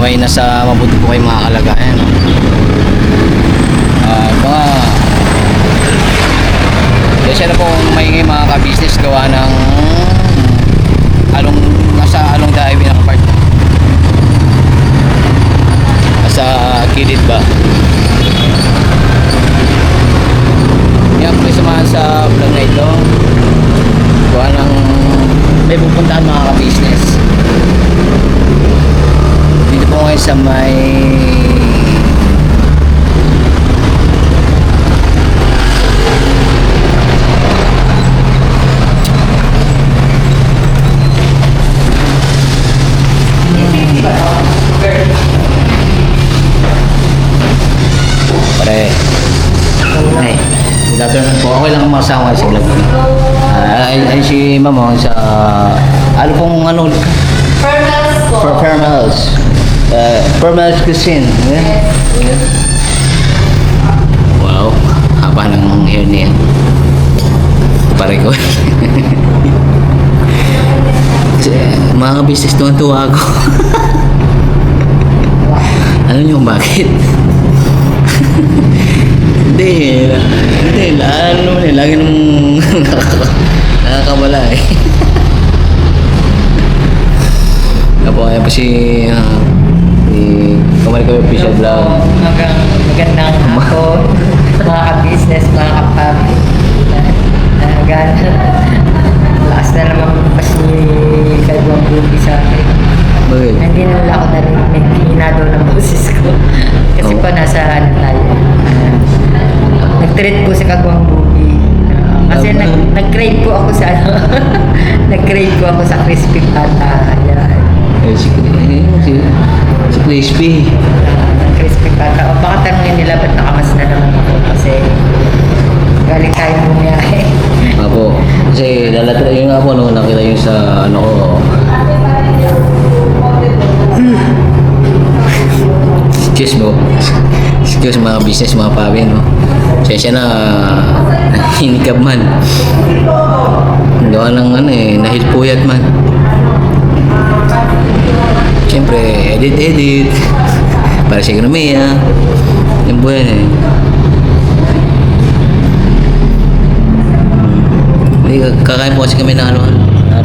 naway nasa mabuti po kayong mga kalagayan, no? Mga kasi na po may mga ka-business gawa ng nasa along the highway na kapart nasa kilid ba. Yan po samahan sa vlog na ito gawa ng may pupuntahan mga ka-business dito po ngayon sa may pare ay dadalan po okay lang ang masama sa vlog ay si mama sa ano pong ano Fermels po. Fermels Cuisine. Yeah. Yeah. Wow, haba ng hair niya. Pare ko. Mga business tuwan-tuwa ako. Alam niyo kung bakit? Hindi, ano naman lagi nung nakakawala eh. Apo, ayan po si Kamari Kami Official Vlog. Magandang hapon, mga ka-business, mga ka-public. Lakas na naman pa si Kalbang Bugi sa akin. Bakit? Hindi na wala ako narinig, hinado ng boses ko. Kasi po nasa ano tayo. Nag-treat po si Kagwang Bugi. Kasi nag-crave po ako sa ano. Nag-crave po ako sa crispy pata. Ayan. Si Crispy. Crispy pata. O baka tanongin nila ba't nakamas na naman ako. Kasi galing tayo bumiyahe. Apo, kasi lalatra yun nga po no, nakita yun sa ano ko. Excuse mga business, mga pabi, no? Sensya na hinikab man. Gawa ng ano eh, nahilpuyat man. Siyempre, edit. Para sa ekonomiya. Yung buhay eh. Kakain po kasi kami ng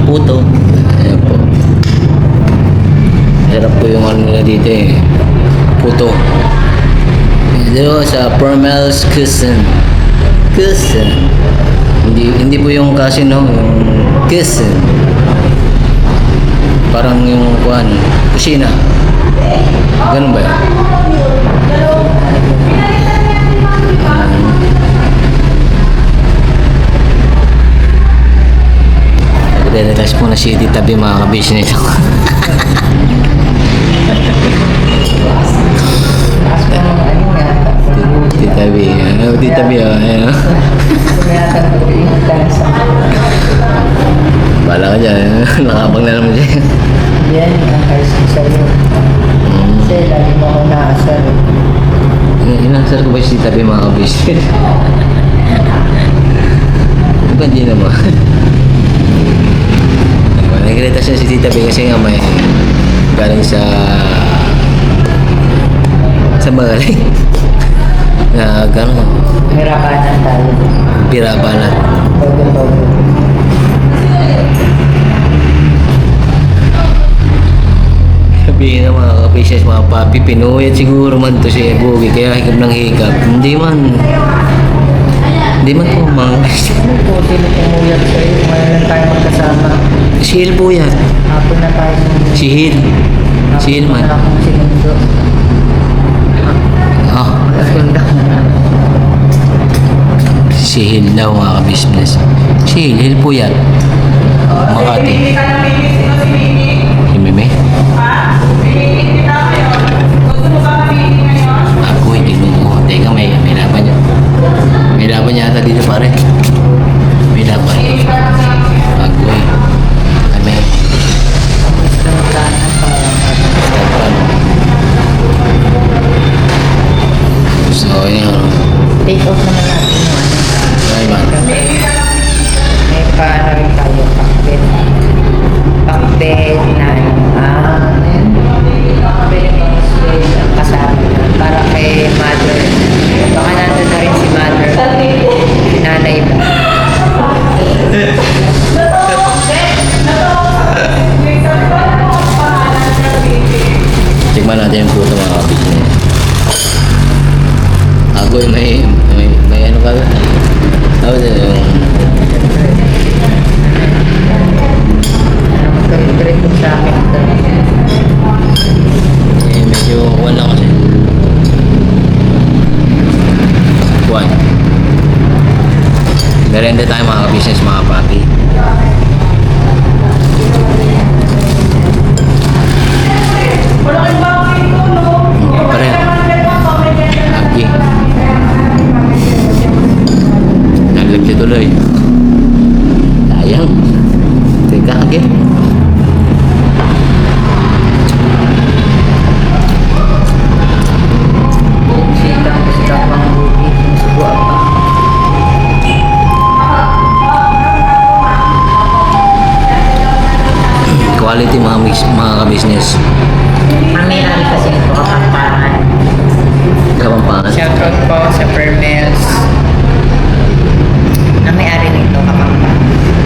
puto. Ayan po. Sarap po yung ano nila dito eh. Puto. Dito sa Fermels Cuisine. Hindi po yung casino, yung Cuisine. Parang yung kuhan, kusina. Ganun ba yan? Nagre-relax po na si Titabi mga ka-business ako. Titabi, ayan. Bala ka dyan, nakapag na naman dyan. Yan, ang ayos ko sa'yo. Kasi lagi mo ako naasar. Inasar ko ba si Titabi mga ka-business? Diba hindi naman? Nagkita siya si Tita B kasi nga may galing sa magaling na gano'n Hirapanan tayo. Pirapanan. Todo. Sabihin ng mga kapisias, mga papi, pinuyat siguro man to si Bugi kaya hikap ng hikap. Hindi man po mga Ano po, sino pumuyat sa'yo? Ngayon lang tayo magkasama. si Hil po yan. Hapon na tayo. Si Hil man. Wala akong sinundo. Magkasunda. Si Hil daw mga ka-business. Si Hil po yan. Makati. Si Mimi? Ako hindi mo. Teka, may laban niya. May laban niya ata dito pare. May laban. Ako may so yun. Take out naman natin yung ano. Ay man. May paano rin tayo, pakbet na ano. Pakbet. Sayang. Teka, okay. Silang ko sila pang buhi. Subuan pa. Quality mga ka-business. Ang may-ari kasi ito Kapampangan. Kapampangan. Shoutout po sa Permels. Ang may-ari nito Kapampangan.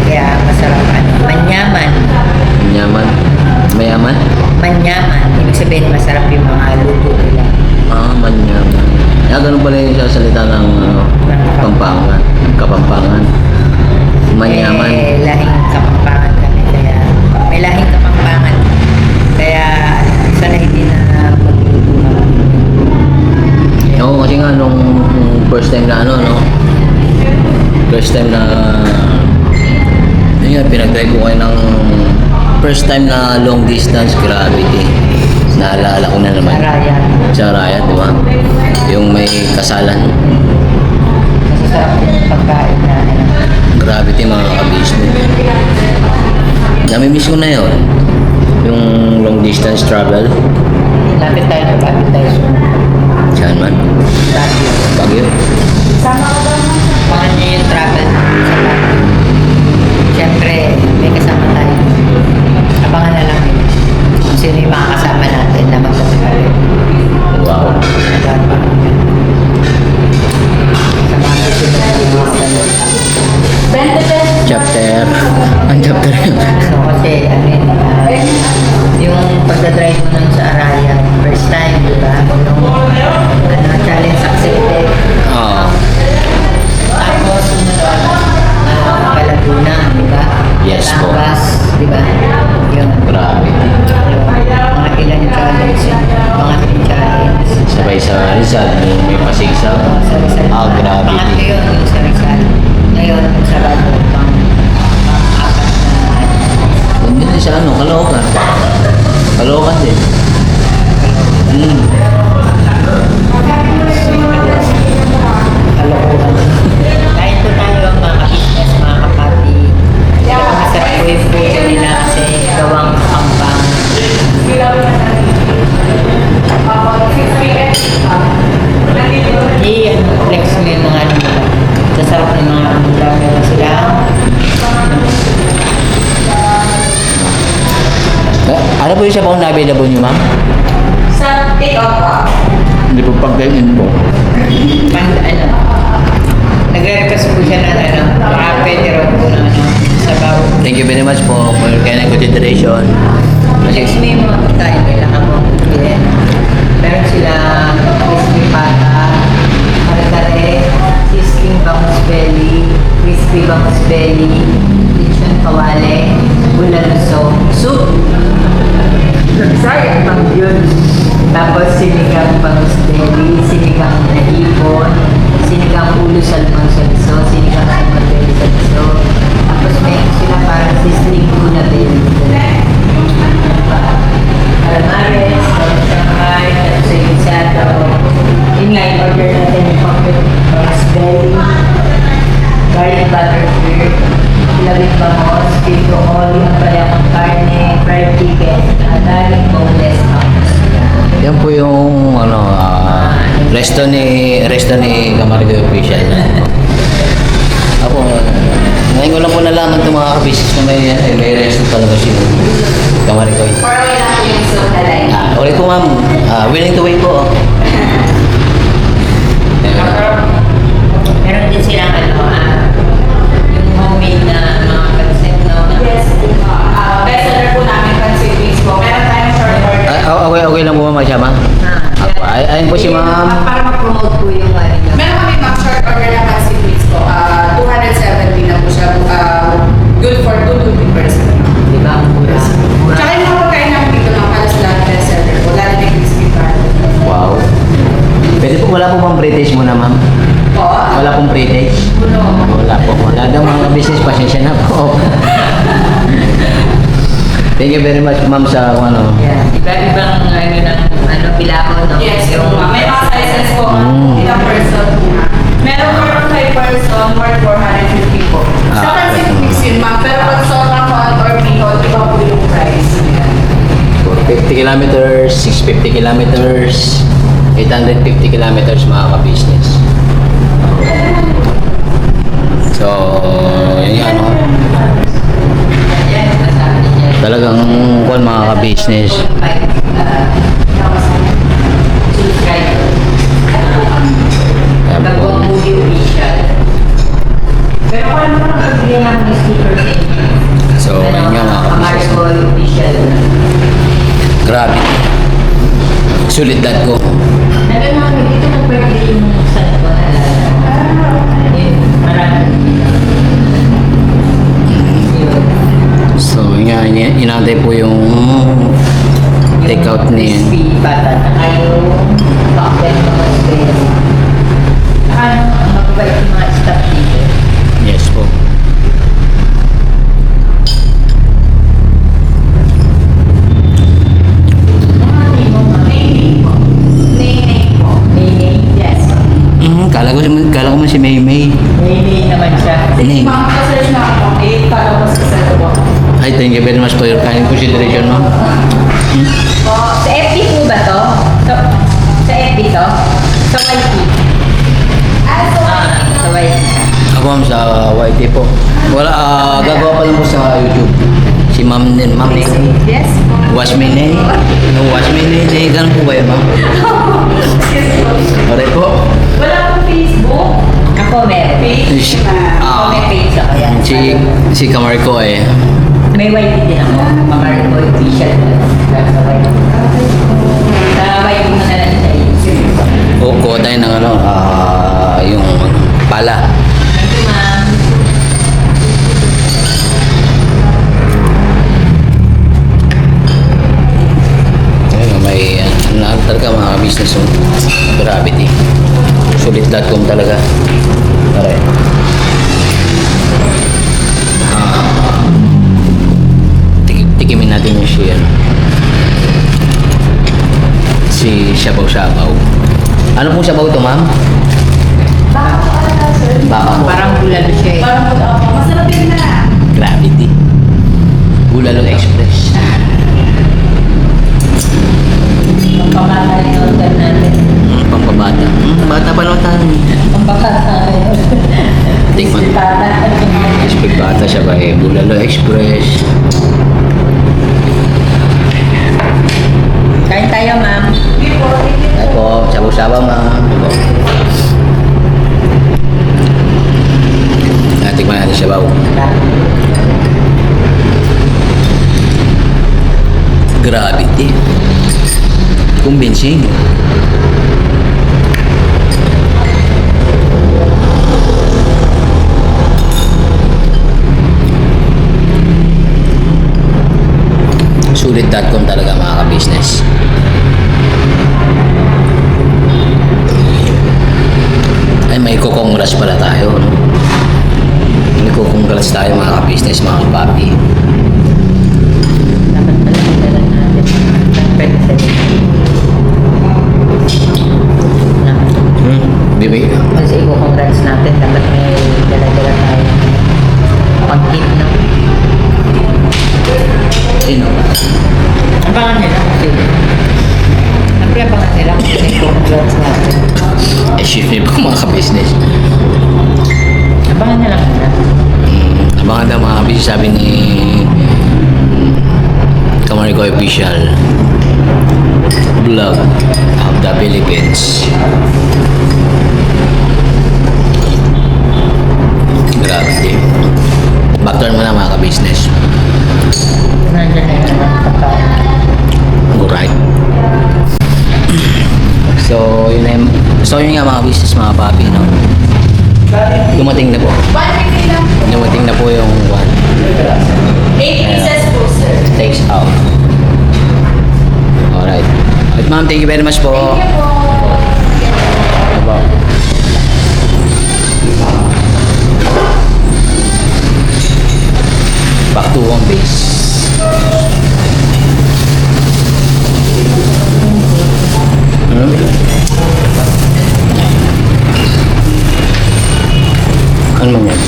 Kaya masarap manyaman. Yaman. Mayaman? Manyaman. Ibig sabihin masarap yung mga luto nila. Manyaman. Ganun pala yung sasalita ng Pampangan. Kapampangan. Manyaman. Eh, lahing Kapampangan kami. Kaya may lahing Kapampangan. Kaya sana hindi na magluto kami. Oo, kasi nga nung first time na first time na yun, pinag-try ko kayo ng first time na long distance gravity. Naalala ko na naman. Saraya. Sa Raya, di ba? Yung may kasalan. Masasarap yung pagkain na Gravity mga ka-business. Namimiss ko na yun. Yung long distance travel. Lapit tayo na lapit tayo. Saan man? Baguio. Baguio. Paano nyo yung travel sa Baguio? Siyempre, may kasama tayo. Abangan na lang yun. Kung sino yung mga kasama natin na magsasabi. Wow. Sa mga susunod na mga ganun. Chapter. Ang chapter yun. Kasi, yung pagdadrive mo nun sa Araya, first time, di ba? Yung challenge accepted. Oo. Tapos, sumunod, Palaguna, di ba? Yes po. Tangas, di ba? Yun. Grabe. Mga ilang challenge, mga ilang challenge. Sabay sa Rizal, may pasigsaw. Sa Rizal. Grabe. Pangatlo yun, yung sa Rizal. Ngayon, sa Bago, pang-apat na Hindi sa Caloocan. Caloocan din. kalokohan. Kahit po tayo mga ka-business, mga kapati, masarap po yung puso nila kasi gawang kampang. I-flex mo yung mga ano nila. Sasarap ng mga ano nila. Meron sila. Ano po yung sabaw na available nyo, ma'am? Sa take-off Hindi po pag-ganyan po. Nagre-request po siya na baka pwede raw po na sabaw. Thank you very much po for your kind consideration. Kasi may mga pagkain kailangan mo bilhin. Meron sila crispy pata, kare-kare, sisling bangus belly, crispy bangus belly, lechon kawale, bulaluso, soup. Sayang pang yun. Tapos sinigang bangus belly, sinigang na hipon, sinigang ulo salmon sa liso, sinigang salmon belly sa liso. Tapos may sila parang sisling tuna belly. Calamares, Shanghai, tapos sa Gisado. Yun nga, in-order natin yung pumpkin bangus belly, garlic butter beer, ilawin bangos, pito oli, ang palayang karne, fried chicken, daling boneless bangus. Yan po yung resto ni Camargo Official. Ako, ngayon ko lang po nalaman itong mga kabisnes na may resto talaga si Camargo. or wala ko yung soup na line. Ulit po ma'am, willing to wait po. Meron din silang yung homemade na mga pancit, no? Yes. Best seller po namin pancit wings po. Meron tayong short order. Okay lang po ma'am siya ma'am. Ayun po si ma'am. Para ma-promote po yung nyo. Meron kami mga short order na pancit wings po. 270 na po siya. Good for 2 to 3 person. Di ba? Ang mura. Tsaka yung mga pagkain namin dito ng halos lahat best seller po. Lalo na yung crispy fry. Wow. Pwede po, wala po bang British muna ma'am? Po. Wala pong British? Wala po. Wala daw mga business, pasensya na po. Thank you very much ma'am sa Yeah. Iba-ibang bilao, no? Yes, Yung may mga sizes po. Mm. Ilang person. Meron for 5 person, worth 450 po. Sa Ah, pancit okay. mix yun, ma'am. Pero kilometers, 650 kilometers, 850 kilometers mga ka-business. So, yun nga, no? Talagang kung mga ka-business. Pero kung ano naman pagbigyan namin ng sticker sa inyo? So, yun nga mga ka-business. Kamaricol official. Grabe. Sulit ko. Nagano dito ng birthday yung sa ko na marami. So, yun nga, inantay po yung take out ni Crispy bata na kayo. Bakit mga spray. Ano, mababait yung mga staff dito. Yes po. Kala ko man si Maymay. May naman siya. Name. Maka-search na ako. Para ko sa ko. Hi, thank you very much for your kind consideration, ma'am. Sa FB po ba to? Sa FB to? Sa YT? Sa YT. Ako ma'am sa YT po. Wala, gagawa pa lang po sa YouTube. Si ma'am din, ma'am ni Yes. Wash Me Nay. No, Wash Me Nay. Ganun po ba yun, ma'am? Pare po. Wala akong Facebook. Ako meron. Page na. Ako may page ako yan. Si Camarco eh. May YT din ako. Mamariko official. Sa YT. Sa YT mo na lang sa YouTube. Kuha tayo ng ano, yung pala. Thank you, ma'am. Ayun, may talaga mga business yung gravity. Sulit.com talaga. Pare. Tikimin natin yung si Shabaw Shabaw. Ano pong sabaw to, ma'am? Baka po. Parang bulalo siya eh. Parang masarap din na. Gravity. Bulalo Express. Pampakata rin ang order natin. Pampabata. Bata pa lang tayo. Pampakata rin. Tikman. Expect bata siya ba eh. Bulalo Express. Kain tayo, ma'am. Ay po, sabaw-sabaw ma'am. Tikman natin sabaw. Gravity. Convincing. Sulit.com talaga mga ka-business. Ay, may kukongras pala tayo, no? May kukongras tayo mga ka-business, mga kapapi. Dapat pala magdala natin. Pwede sa Bibig. Kasi i-congrats natin. Dapat may dala-dala tayo. Pag-hit, no? Sino? Abangan nila. Siyempre, abangan nila kung i-congrats natin. Eh, shift niyo po mga ka-business. Abangan nila muna. Abangan daw mga ka-business, sabi ni Camarco Official Vlog of the Philippines. Grabe. Backturn mo na mga ka-business. Nandiyan na yung mga pagkain. Alright. So yun nga mga business, mga papi, no? Dumating na po. 150 lang. Dumating na po yung 8 pieces po, sir. takes out. Alright. At ma'am, thank you very much po. Thank you po. Aba. Back to home base. Ano man yan?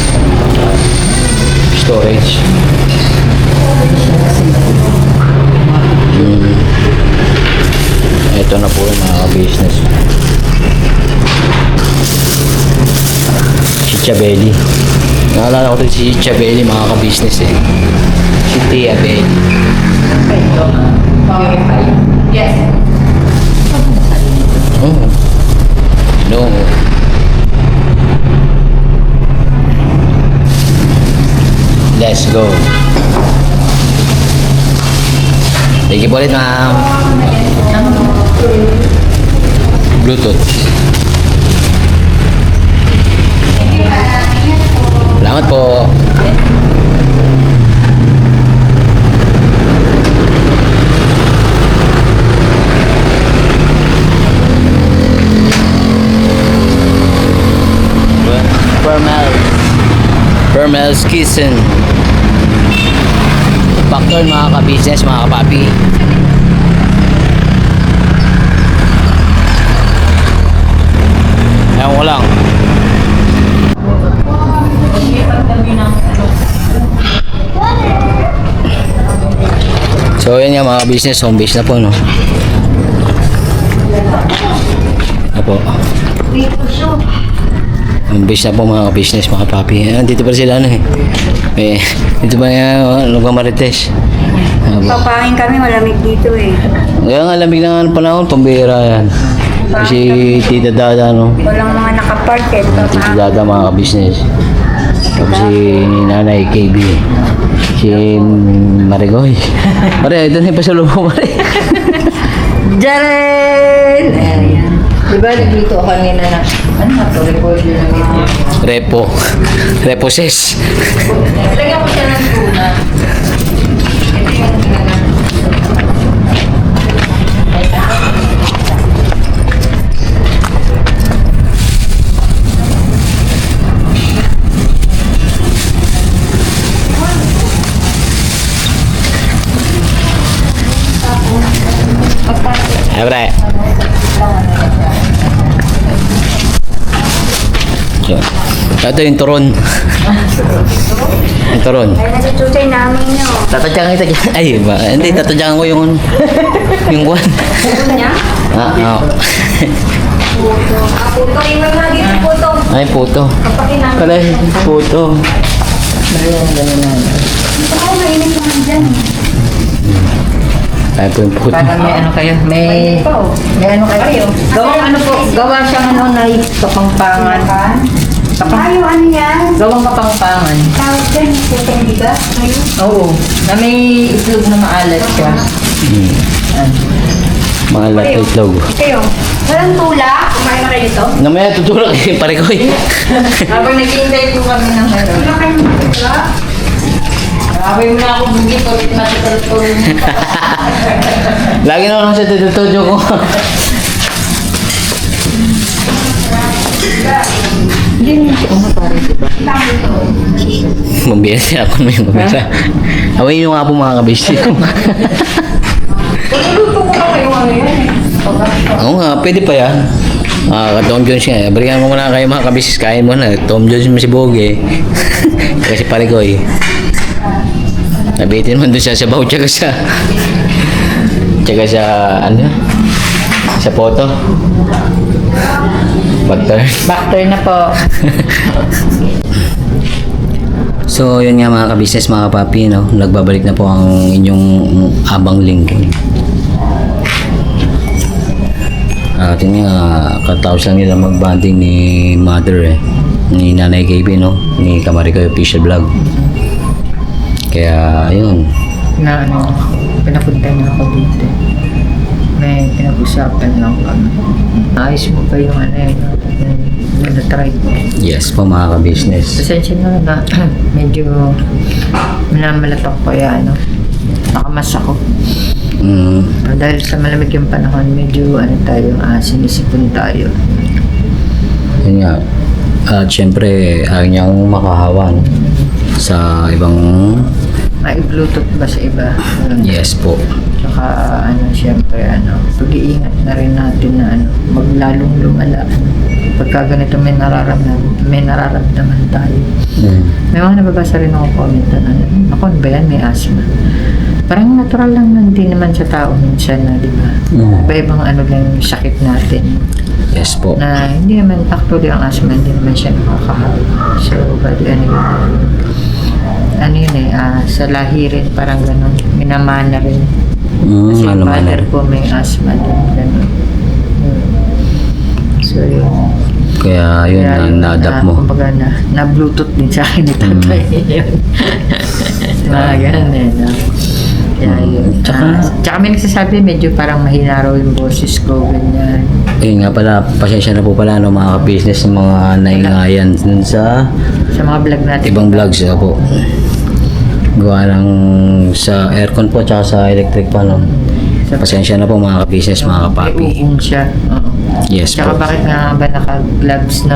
Storage. Ito na po yung mga business. Chicha Belly. Naalala ko ito si Chicha Belly, mga ka-business eh. Si Tia Belly. Purified. Yes. Oh. No. Let's go. Thank you po ulit, ma'am. Bluetooth. Salamat po. Permel's Kitchen. Factor, mga ka-business, mga kapapi. Ewan ko lang. So yun nga mga business, home base na po, no? Apo. Home base na po mga business, mga papi. Dito pa sila ano eh. Dito pa yung nagmamarites. Papain kami, malamig dito eh. Kaya nga lamig na nga ng panahon, pambira yan. Kasi Tita Dada, no? Walang mga nakapark eh. Tita Dada, mga business. Tapos si Nanay KB. Si Marigoy. Pare, ito na yung pasalubong, pare. Jaren! Ayan. Diba nagluto ako kanina na, ano na to, recorder na dito. Repo. Repo ses. Lagyan ko siya ng tuna. Ito yung tuna. Ay, pre. So, ito yung turon. Yung turon. Ay, nasutusay namin nyo. Tatadyakan kita dyan. Ay, ba? Hindi, tatadyakan ko yung guwan. Puto niya? Oo. Puto. Puto. Iwan na dito, puto. Ay, puto. Kapakinamin. Pala, puto. Ito ko, mainit naman dyan. Ay, po yung puto. Para may ano kayo, may ano kayo. Gawang ano po, gawa siyang ano na kapangpangan. Ay, yung ano yan? Gawang kapangpangan. Tawag dyan, putong biga. Ayun. Oo, na may itlog na maalat siya. Mga latte itlog. Kayo, walang tula? Kumain na kayo dito? Namaya, tutulak yung pare ko eh. Habang naghihintay po kami ng ano. Wala kayong tula? Habang mo na ako bugit ulit matutuloy po. Lagi naman ako sa tututujo ko. Hindi naman siya umapari, diba? Mambira siya ako may mambira. Away nyo nga po mga kabisyo. Luto ko na kayo ano yan eh. Oo nga, pwede pa yan. Tom Jones nga. Barikan ko muna kayo mga kabisis. Kain mo na. Tom Jones mo si Boge. Kasi pare ko eh. Nabitin mo doon siya sa baw. Tsaka sa ano? Sa photo. Factor. Backturn na po. So, yun nga mga kabisnes, mga papi, no? Nagbabalik na po ang inyong abang lingking. At yun nga, katapos lang nila mag-banding ni Mother eh. Ni Nanay KB, no? Ni Kamarikoy Official Vlog. Kaya, ayun. Na ano, pinapunta niya ako dito. May pinag-usapan lang kami. Ayos mo ba yung ano yun? Yung na-try ko. Yes po mga kabisnes. Pasensya na medyo minamalatak ko kaya ano, nakamas ako. Dahil sa malamig yung panahon, medyo ano tayo, sinisipon tayo. Yun nga. At syempre, ayaw niya akong makahawan sa ibang... May Bluetooth ba sa iba? Yes po. Tsaka ano, syempre ano, pag-iingat na rin natin na ano, maglalong lumala. Pagka ganito may nararamdaman tayo. May mga nababasa rin ako comment na ano, ako ano ba yan, may asthma. parang natural lang nun din naman sa tao minsan na, di ba? Iba-ibang ano lang yung sakit natin. Yes po. Na hindi naman, actually ang asthma hindi naman siya nakakahawa. So, bali ano yun sa lahi rin parang gano'n, minamana rin. Kasi yung Ano mother man. ko may asthma din, gano'n. So, yun. Kaya yun, na-adapt mo. Kumbaga na Bluetooth din sa akin ni tatay yun. Mga ganun no? Kaya yun. Tsaka may nagsasabi, medyo parang mahina raw yung boses ko, ganyan. Ayun nga pala, pasensya na po pala mga ka-business ng mga naingayan dun sa Sa mga vlog natin. ibang vlogs po. Gawa ng sa aircon po tsaka sa electric pan. Pasensya na po mga ka-business, mga kapapi. May uong siya. Oo. Yes Tsaka po. bakit nga ba naka-gloves, no?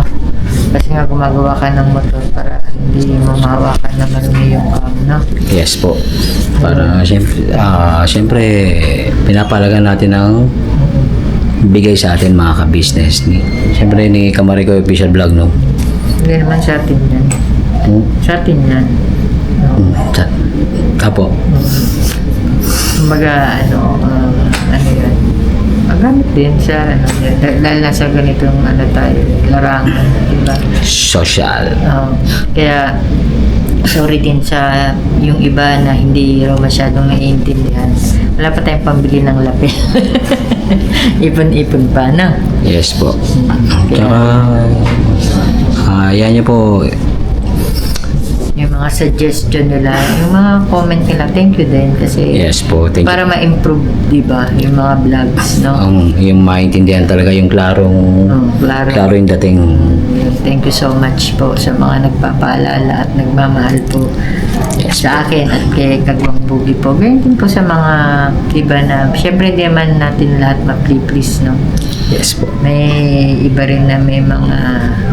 Kasi nga gumagawa ka ng motor para hindi mo mahawakan na marumi yung cam, no? Yes po. Para siyempre pinapalagan natin ang bigay sa atin mga ka-business. Siyempre ni Kamarico Official Vlog, no? Hindi naman sa atin yan. Sa atin yan. Apo. Kumbaga, ano yan, magamit din sa, dahil nasa ganitong, tayo, larangan, diba? Social. Kaya, sorry din sa yung iba na hindi raw masyadong naiintindihan. Wala pa tayong pambili ng lapel. Ipon-ipon pa, no? Yes po. Tsaka, yan niyo po. Yung mga suggestion nila, yung mga comment nila, thank you din kasi Yes po. Thank you. para ma-improve, di ba, yung mga vlogs, no? Yung maintindihan talaga yung klarong Klaro. klaro yung dating. Thank you so much po sa mga nagpapaalala at nagmamahal po sa akin at kay Kagwang Bugi po. Ganyan din po sa mga iba na, syempre di naman natin lahat ma-please, no? Yes po. May iba rin na may mga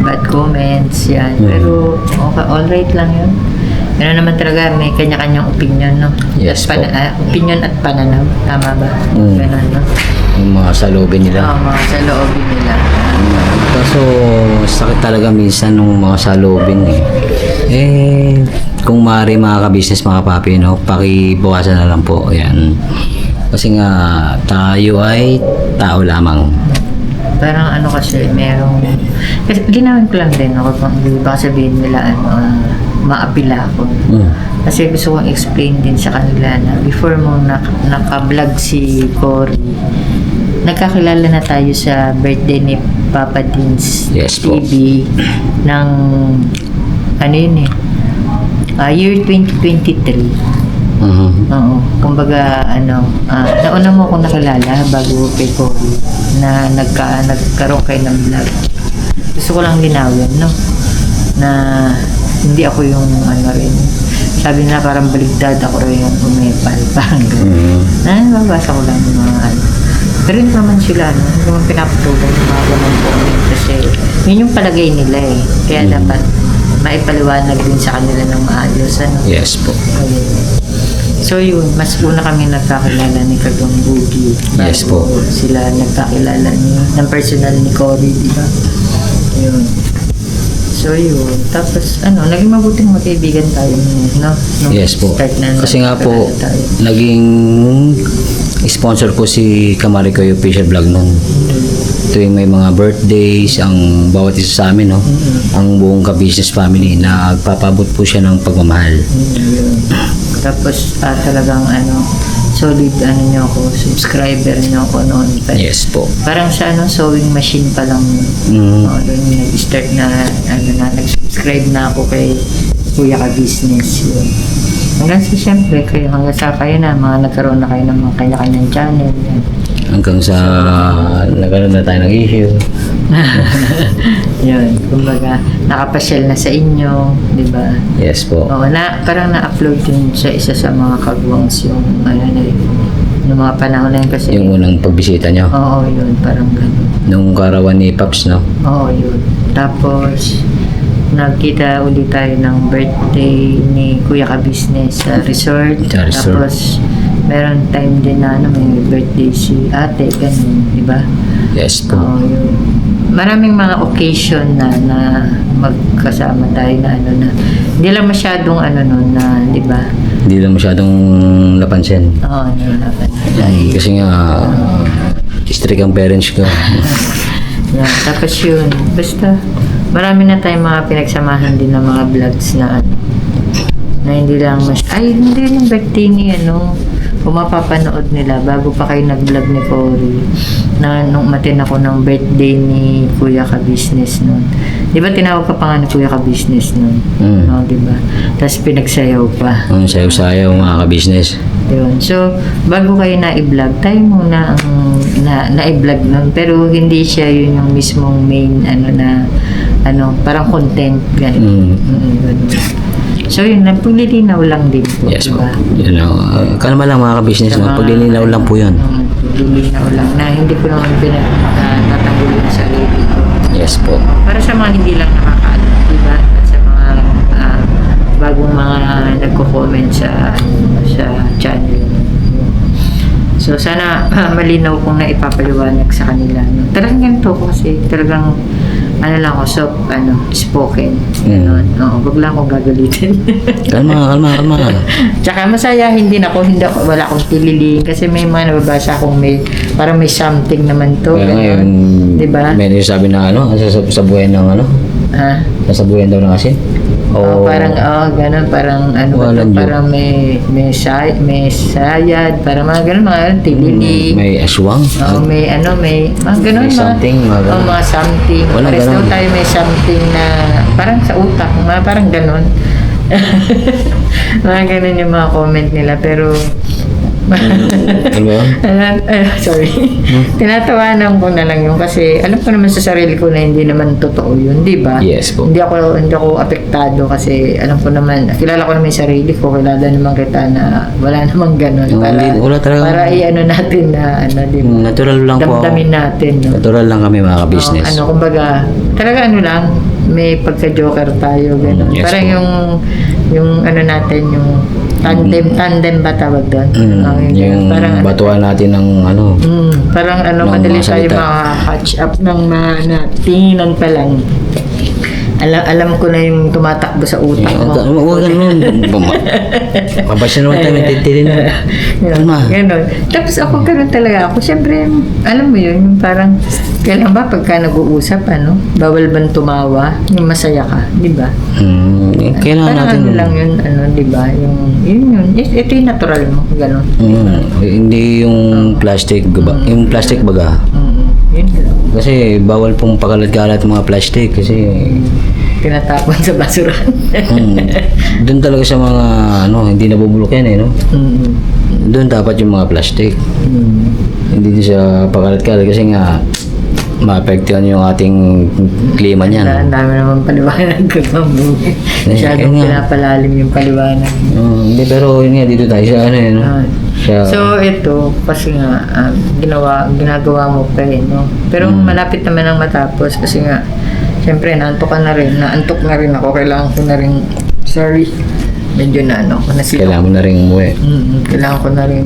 bad comments, yan. Pero okay, alright lang yun. Ano naman talaga, may kanya-kanyang opinion, no? Yes po. Opinion at pananaw. Tama ba? Ganun, no? Yung mga salubin nila. Oo, mga sa loobin nila. Kaso, sakit talaga minsan nung mga salubin kung maaari mga ka-business, mga papi, no? Pakibawasan na lang po. Ayan. Kasi nga, tayo ay tao lamang. Parang ano kasi, merong... Kasi linawin ko lang din ako kung baka sabihin nila, maapila ako. Kasi gusto kong explain din sa kanila na before mo naka-vlog si Cory, nagkakilala na tayo sa birthday ni Papa Dins Yes po. TV ng year 2023. Oo. Kumbaga, nauna mo akong nakilala bago kay Cory na nagkaroon kayo ng vlog. Gusto ko lang linawin, no? Na hindi ako yung rin. Sabi nila parang baligtad ako rin yung umepal. Parang gano'n. Babasa ko lang yung mga Pero hindi naman sila, no? Hindi naman pinapatulan yung mga ganun comment kasi yun yung palagay nila Kaya dapat maipaliwanag din sa kanila ng maayos, ano? Yes po. So yun, mas una kami nagkakilala ni Kagwang Bugi. Yes po. Sila nagkakilala ng personal ni Cory, di ba? Yun. So yun. Tapos naging mabuting magkaibigan tayo no? Yes po. Kasi nga po, tayo. naging sponsor po si Kamarico Official Vlog nun. Tuwing may mga birthdays, ang bawat isa sa amin, no? Ang buong ka-business family, nagpapabot po siya ng pagmamahal. Tapos talagang solid niyo ako, subscriber niyo ako noon. Yes po. Parang sa sewing machine pa lang. Doon nag-start na nag-subscribe na ako kay Kuya Ka Business. Yun. Hanggang sa siyempre, hanggang sa kayo na, nagkaroon na kayo ng mga kanya-kanyang channel. Yan. Hanggang sa nagkaroon na tayo ng issue. Yun, kumbaga, nakapasyal na sa inyo, di ba? Yes po. Oo, parang na-upload din sa isa sa mga kagwangs yung, noong mga panahon na yun kasi. Yung unang pagbisita nyo. Oo, yun, parang gano'n. Nung karawan ni Paps, no? Oo, yun. Tapos, nagkita ulit tayo ng birthday ni Kuya Ka Business sa resort. Sa resort. Tapos, meron time din na may birthday si ate, ganun, di ba? Yes po. Oo, yun. maraming mga occasion na magkasama tayo na na hindi lang masyadong na, di ba? Hindi lang masyadong napansin. Oo, nalaban. Kasi nga, strict ang parents ko. Yeah, tapos yun, basta marami na tayong mga pinagsamahan din ng mga vlogs na hindi lang hindi yung birthday ni kung mapapanood nila bago pa kayo nag-vlog ni Cory na nung matin ako ng birthday ni Kuya Ka-Business nun. Di ba tinawag ka pa nga ni Kuya Ka-Business nun? No, di ba? Tapos pinagsayaw pa. Sayaw-sayaw mga ka-business. Yun. So, bago kayo na-i-vlog, tayo muna ang na-i-vlog nun. Pero hindi siya yun yung mismong main parang content. Ganun. Ganun. So yun lang, paglilinaw lang din po. Yes po. Diba? Kalma lang mga ka-business. Paglilinaw lang po yun. Paglilinaw lang na hindi ko naman pinatatanggol yung sarili ko. Yes po. Para sa mga hindi lang nakakaalam, diba? At sa mga bagong mga nagko-comment sa channel. So sana malinaw kong naipapaliwanag sa kanila. Talagang ganito ko kasi talagang lang ako, spoken. Oo, wag lang akong gagalitin. Kalma. Tsaka masayahin din ako, wala akong pililiin kasi may mga nababasa akong parang may something naman to. Kaya ngayon, diba? may sabi na sa buhay ng Ha? nasa buhay daw ng asin? Parang ganun, parang parang may sayad, parang mga ganun, mga tilili. May aswang? May mga ganun, May something, mga ganun. mga something. Walang Pares daw ganun. tayo may something na parang sa utak, mga parang ganun. Mga ganun yung mga comment nila, pero Ano ba yun? sorry. Tinatawanan ko na lang yun kasi alam ko naman sa sarili ko na hindi naman totoo yun, di ba? Yes po. Hindi ako apektado kasi alam ko naman, kilala ko naman yung sarili ko, kilala naman kita na wala namang ganun. Wala talaga. Para natin na di ba? Natural lang po ako. Damdamin natin. No? Natural lang kami mga ka-business. Kumbaga, talaga lang, may pagka-joker tayo, gano'n. Yes Parang po. yung natin, yung tandem ba tawag doon? Yung parang batuan natin ng parang ng madali mga tayo salita. maka-catch up ng mga tinginan pa lang. Alam ko na yung tumatakbo sa utak mo. Huwag ganun. Mabasya naman tayo titilin. Kalma. Ganon. Tapos ako ganun talaga ako. Siyempre, alam mo yun, yung parang, kailan ba pagka nag-uusap, bawal bang tumawa? Yung masaya ka, di ba? Kailangan Parang natin. lang yun, di ba? Yun. Ito yung natural mo, ganon. Hindi yung plastic yung plastic baga. Yun lang. Kasi bawal pong pakalat-kalat mga plastic kasi Tinatapon sa basurahan. doon talaga sa mga hindi nabubulok yan no? Doon dapat yung mga plastic. Hindi din sa pakalat-kalat kasi nga maapektuhan yung ating klima niyan. Ang dami naman paliwanag ko sa buhay. Masyadong nga. pinapalalim yung paliwanag. Hindi, pero yun nga dito tayo sa So ito, kasi nga ginagawa mo pa no? Pero malapit naman ang matapos kasi nga siyempre naantok na rin ako, kailangan ko na rin medyo kailangan mo na rin umuwi. kailangan ko na rin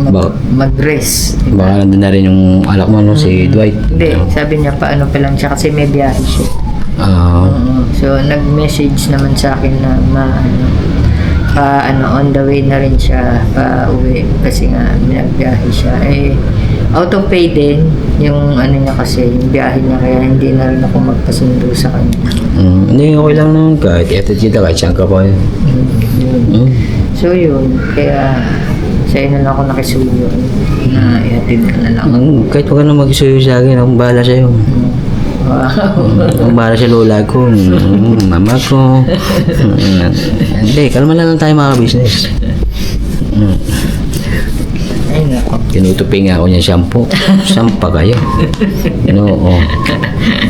mag-rest. Baka nandun na rin yung alak mo si Dwight. Hindi, sabi niya pa lang siya kasi may biyahe siya. So nag-message naman sa akin na on the way na rin siya pa uwi kasi nga nagbiyahe siya. Out of pay din yung niya kasi, yung biyahe niya, kaya hindi na rin ako magpasundo sa kanya. Hindi, okay lang naman kahit etid kita, kahit saan ka pa yun. So yun, kaya sa'yo na lang ako nakisuyo na ihatid ka na lang. Kahit huwag ka na mag-isuyo sa akin, akong bahala sa'yo. Wow. Akong bahala sa lola ko, mama ko. Hindi, kalma lang tayo mga business. Ay nako. Tinutupi nga ako niya shampoo. Sampa kayo. Oo.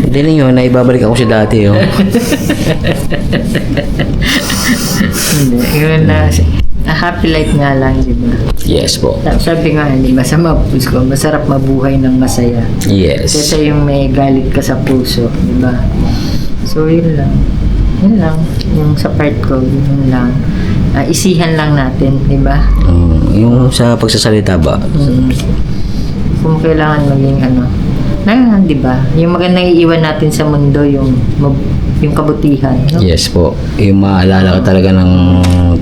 Hindi ninyo, naibabalik ako sa dati. Hindi, yun happy life nga lang, di ba? Yes po. Sabi nga, di ba, sa puso ko, masarap mabuhay ng masaya. Yes. Kesa yung may galit ka sa puso, di ba? So, yun lang. Yun lang. Yung sa part ko, yun lang. Isihan lang natin, di ba? Yung sa pagsasalita ba? Kung kailangan maging Na, di ba? Yung magandang iiwan natin sa mundo, yung kabutihan. No? Yes po. Yung maalala ka talaga ng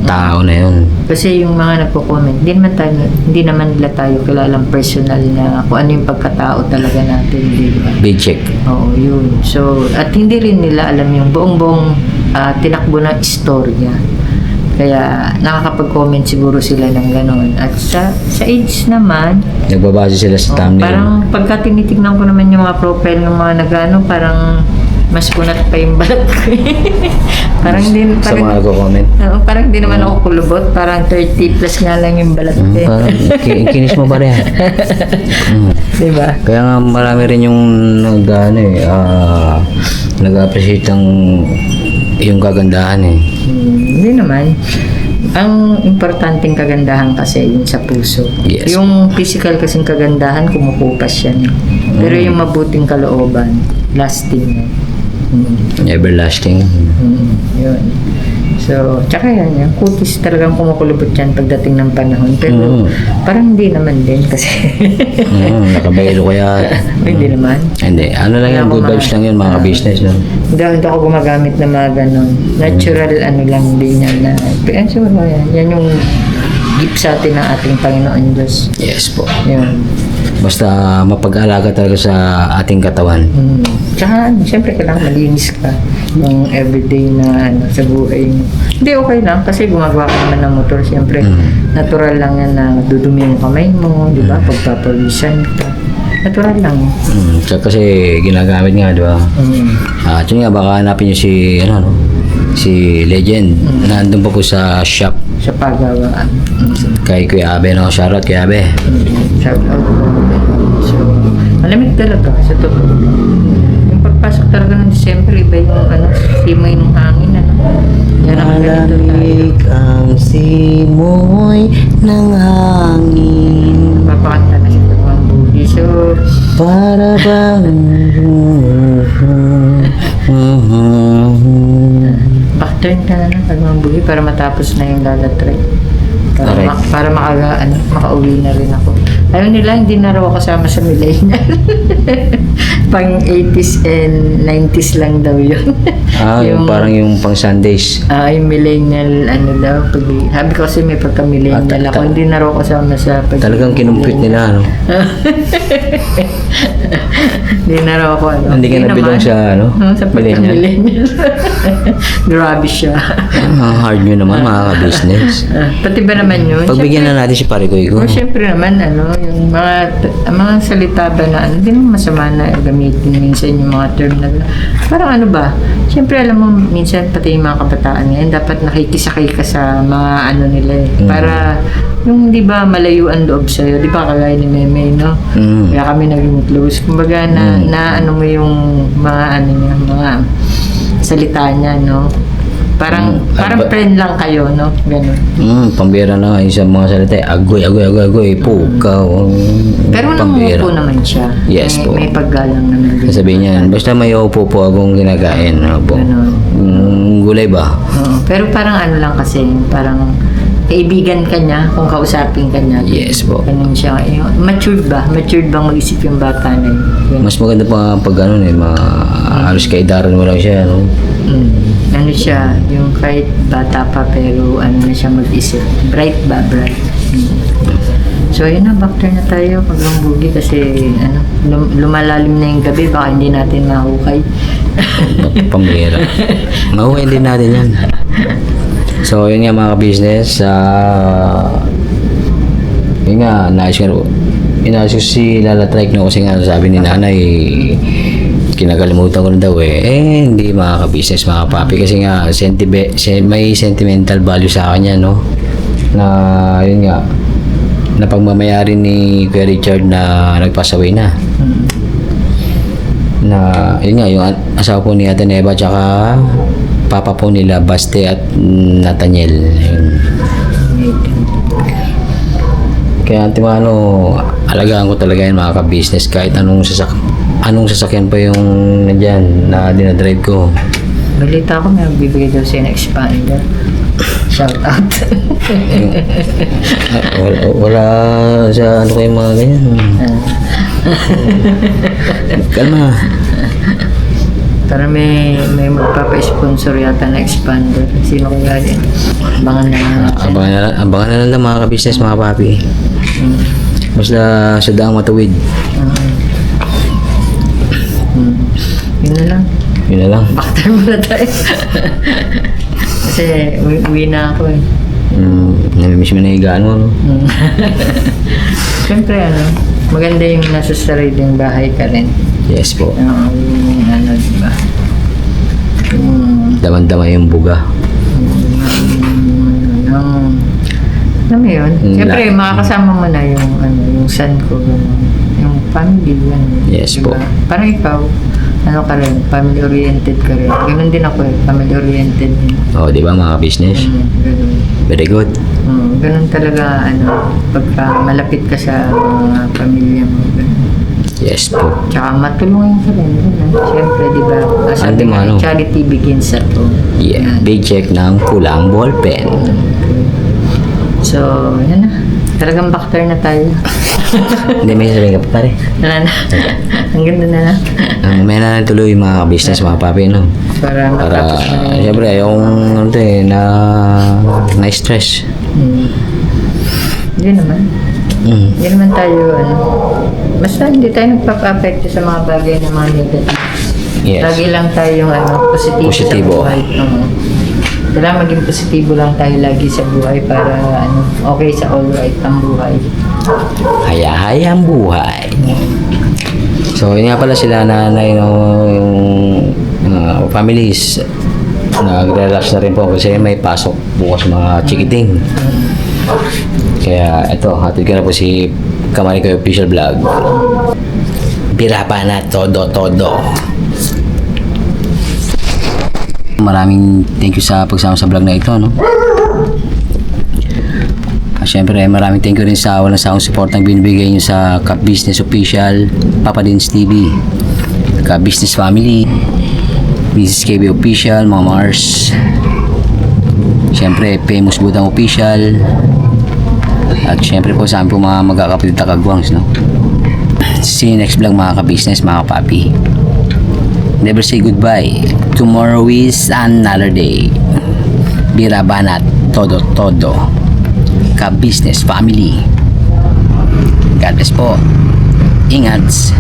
tao na yun. Kasi yung mga nagpo-comment, hindi naman nila tayo kilalang personal na kung ano yung pagkatao talaga natin, di ba? Big check. Oo, yun. So, at hindi rin nila alam yung buong tinakbo ng istorya. Kaya nakakapag-comment siguro sila ng gano'n. At sa age naman, Nagbabase sila sa thumbnail. parang pagka tinitignan ko naman yung mga profile ng mga nagano, parang mas kunat pa yung balat ko. Parang din, sa mga parang, nagko-comment. oo, parang di naman ako kulubot. Parang 30 plus nga lang yung balat ko. Parang kinis mo pa rin. Diba? Kaya nga marami rin yung nag-appreciate ng yung kagandahan eh. Hindi naman. Ang importanteng kagandahan kasi yun sa puso. Yes. Yung physical kasing kagandahan, kumukupas yan. Pero yung mabuting kalooban, lasting yan. Everlasting. Yun. So, tsaka yan, yung kutis talagang kumukulubot yan pagdating ng panahon. Pero parang hindi naman din kasi. Nakabaylo kaya. Hindi naman. Hindi. Ano lang yan, good vibes lang yun mga business. No? Hindi ako gumagamit ng mga ganon. Natural ano lang din yan na. Pero siguro yan. Yan yung gift sa atin ng ating Panginoon Diyos. Yes po. Yun. Basta mapag-alaga talaga sa ating katawan. Tsaka, siyempre kailangan malinis ka yung everyday na sa buhay mo. Hindi, okay lang kasi gumagawa ka naman ng motor. Siyempre, natural lang yan na dudumi yung kamay mo, di ba? Pagpapawisan ka. Natural lang. Kasi ginagamit nga, di ba? At yun nga, baka hanapin nyo si Legend. Nandun pa po sa shop. Sa paggawaan. Kay Kuya Abe, no? Shoutout Kuya Abe. Shout out. So, malamig talaga sa totoo. Yung pagpasok talaga ng December, iba yung simoy ng hangin. Yan ang ganito tayo. ang simoy ng hangin. Papakanta na siya ng mga bugi. So, Para bang back-turn ka na ng mga bugi para matapos na yung lalatry. Correct. Para makauwi na rin ako. Ayaw nila, hindi na raw ako kasama sa millennial. Pang 80s and 90s lang daw yun. yung parang yung pang Sundays. Yung millennial, daw. Sabi ko kasi may pagka-millennial ako. Hindi na raw kasama sa Talagang kinumpute nila, no? Hindi na raw ako, Hindi ka nabilong sa, Sa pagka-millennial. Grabe siya. Ang hard nyo naman, mga ka-business. Pati ba naman yun? Pagbigyan na natin si Pare Koy ko. Siyempre naman, yung mga salita ba na hindi naman masama na gamitin minsan yung mga term na parang siyempre alam mo, minsan pati yung mga kabataan ngayon, dapat nakikisakay ka sa mga nila eh. Para, yung di ba malayuan loob sa'yo, di ba kagaya ni Meme, no? Kaya kami naging close. Kumbaga na mo yung mga niya, mga salita niya, no? Parang friend lang kayo, no? Ganun. Pambira na nga yung sa mga salita. Agoy, pukaw. Pero nangungupo naman siya. Yes po. May paggalang naman din. Sabihin niya, basta may upo po akong kinakain. Po. Gulay ba? Oo. Pero parang lang kasi, parang kaibigan ka niya kung kausapin ka niya. Yes po. Ganun siya. Matured ba? Matured bang mag-isip yung bata na yun? Ganun. Mas maganda pa pag halos kaidaran mo lang siya, no? Ano siya, yung kahit bata pa pero na siya mag-isip. Bright ba? Bright. So yun na, back-turn na tayo paglambugi kasi lumalalim na yung gabi, baka hindi natin mahukay. Pambira. Mahuhay din natin yan. So yun nga mga ka-business, yun nga, inayos ko si Lala Trike, no? Kasi nga sabi ni nanay, kinakalimutan ko na daw hindi mga ka-business, mga papi, kasi nga may sentimental value sa akin yan, no? Na yun nga, na pagmamayari ni Kuya Richard na nagpasaway na. Na yun nga, yung asawa po ni Ate Neva tsaka papa po nila Baste at Nathaniel. Yun. Kaya alagaan ko talaga yan mga ka-business, kahit anong sasakyan pa yung nandyan na dinadrive ko. Balita ko may bibigay daw sa'yo na expander. Shout out. Wala sa kayo mga ganyan. Kalma. Para may magpapa-sponsor yata na expander. Sino kaya din? Abangan na lang natin. Abangan na lang mga ka-business, mga papi. Mm. Basta sa daang matuwid. Yun na lang. Yun na lang. Bakter muna tayo. Kasi uwi na ako eh. Namimiss mo na higaan mo, no? Siyempre maganda yung nasa sariling bahay ka rin. Yes po. Yung diba? Daman-dama yung buga. Alam mo yun? Siyempre, makakasama mo na yung son ko, yung family, Yes po. Parang ikaw, ka rin, family-oriented ka rin. Ganun din ako family-oriented din. Oo, di ba mga business? Ganun. Very good. Ganun talaga, pagka malapit ka sa mga pamilya mo, ganun. Yes po. Tsaka matulungan ka rin. Siyempre, di ba? Sabi Ante, nga, mano. charity begins at home. Yeah, big check ng kulang ballpen. So, yan na. Talagang bakter na tayo. Hindi, may sabihin ka pa pare. Wala na. Ang ganda na lang. May na tuloy mga business, mga papi, no? Para Para, matapos na yun. siyempre, yung na-stress. Hindi naman. Hindi naman tayo, basta hindi tayo nagpapa-apekto sa mga bagay na mga negative. Yes. Lagi lang tayong positibo Positibo. sa buhay. Kailangan maging positibo lang tayo lagi sa buhay para okay sa all right ang buhay. Haya-haya ang buhay. So, yun nga pala sila nanay, no, yung families. Nagre-relax na rin po kasi may pasok bukas mga chikiting. Kaya ito, hatid ko na po si Kamarikoy Official Vlog. Biraba na todo. Maraming thank you sa pagsama sa vlog na ito, no? Siyempre, maraming thank you rin sa walang sawang support na binibigay nyo sa Ka-Business Official, Papa Dins TV, Ka-Business Family, Mrs. KB Official, Mga Mars, siyempre, Famous Budang Official, at siyempre po sa amin po mga magkakapatid na kagwangs, no? See you next vlog mga ka-business, mga kapapi. Never say goodbye. Tomorrow is another day. Birabanat todo. Ka-business family. God bless po. Ingat.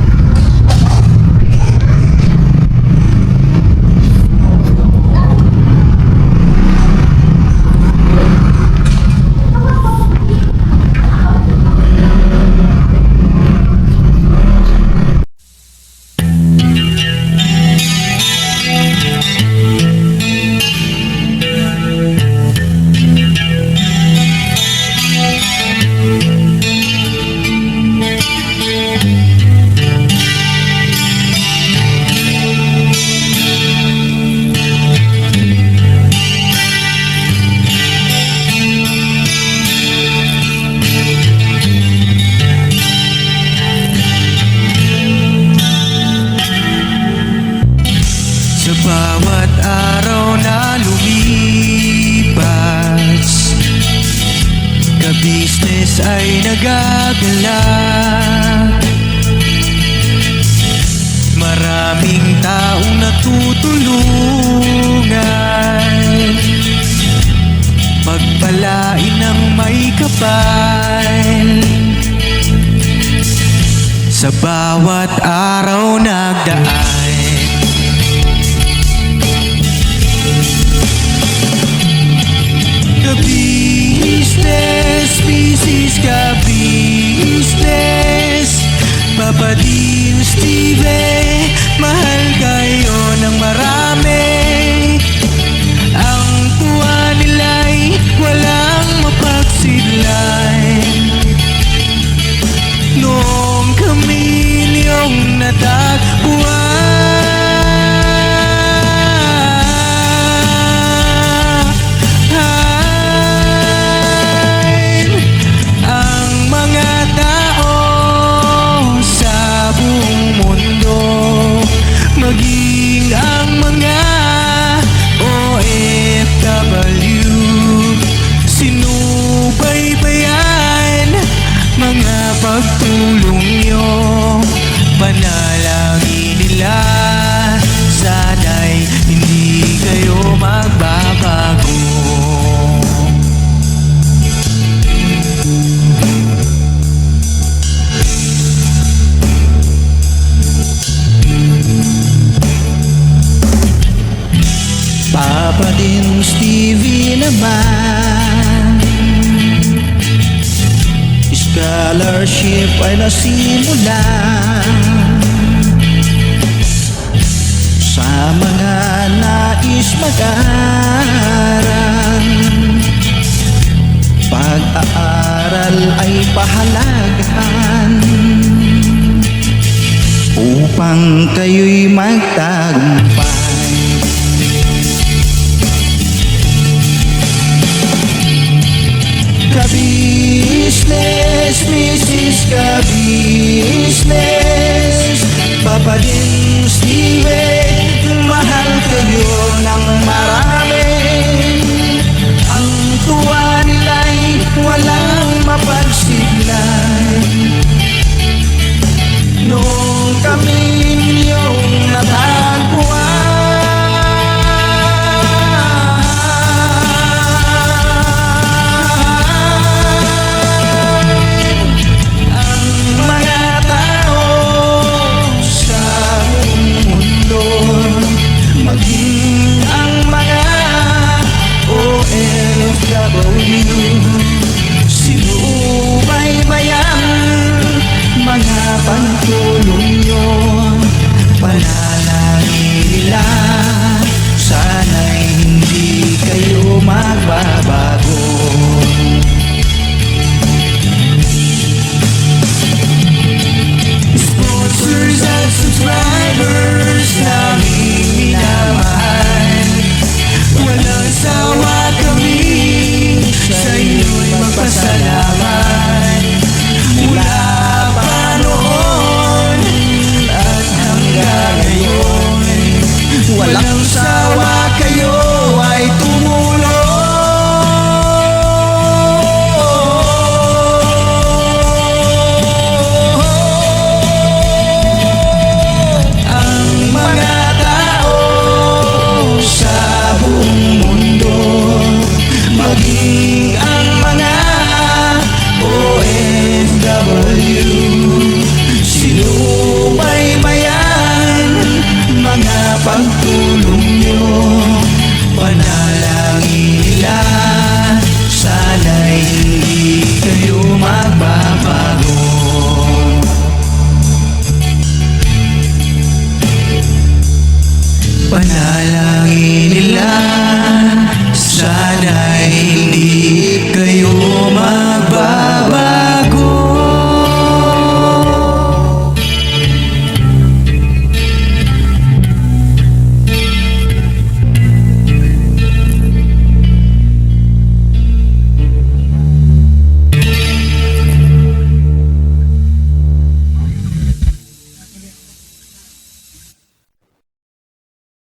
Sa bawat araw na lumipas, ka-business ay nagagalak. Maraming taong natutulungan, pagpalain ng may kapal. Sa bawat araw nagdaan, ka-business, business ka-business, Papa Dins TV, mahal kayo ng marami. Ang tuwa nila'y walang mapagsidlan. Noong kami niyong natagpuan, maging ang mga OFW, sinubaybayan mga pagtulong nyo. Scholarship ay nasimula sa mga nais mag-aral. Pag-aaral ay pahalagahan upang kayo'y magtagumpay. Ka-business, Mrs. Ka-business, Papa din